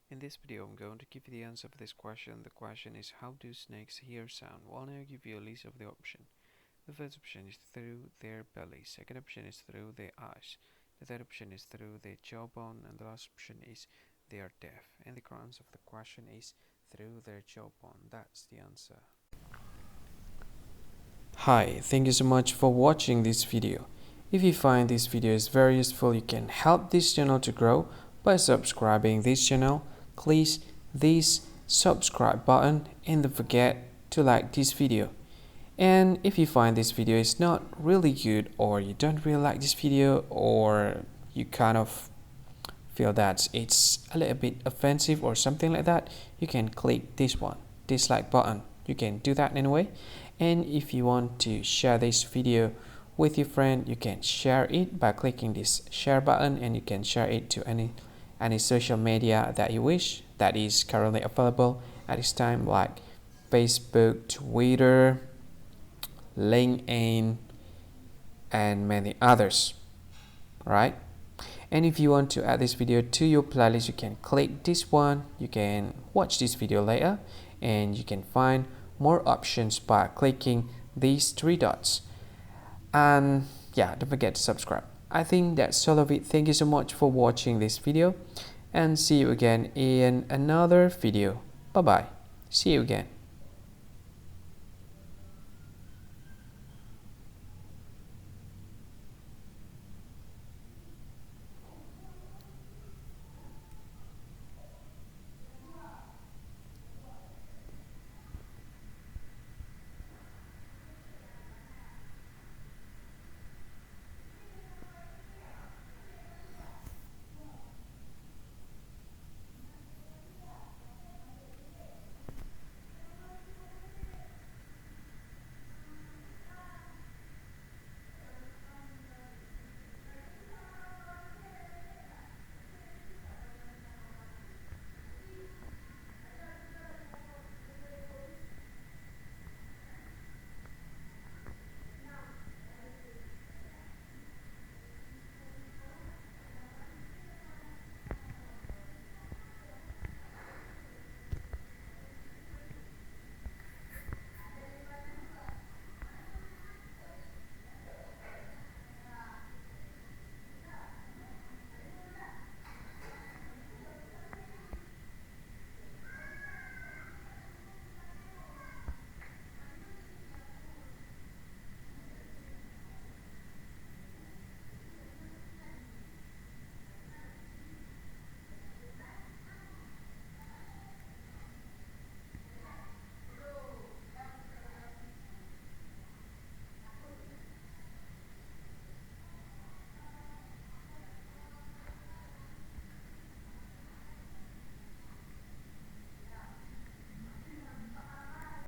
In this video, I'm going to give you the answer for this question. The question is, how do snakes hear sound? Well, now I'll give you a list of the options. The first option is through their belly. Second option is through their eyes. The third option is through their jawbone. And the last option is they are deaf. And the correct answer of the question is through their jawbone. That's the answer. Hi, thank you so much for watching this video. If you find this video is very useful, you can help this channel to grow by subscribing this channel. Please this subscribe button and don't forget to like this video. And if you find this video is not really good, or you don't really like this video, or you kind of feel that it's a little bit offensive or something like that, you can click this one, dislike button. You can do that anyway. And if you want to share this video with your friend, you can share it by clicking this share button, and you can share it to any social media that you wish that is currently available at this time, like Facebook, Twitter, LinkedIn, and many others, right? And if you want to add this video to your playlist, you can click this one. You can watch this video later, and you can find more options by clicking these three dots. And yeah, don't forget to subscribe. I think that's all of it. Thank you so much for watching this video, and see you again in another video. Bye bye. See you again.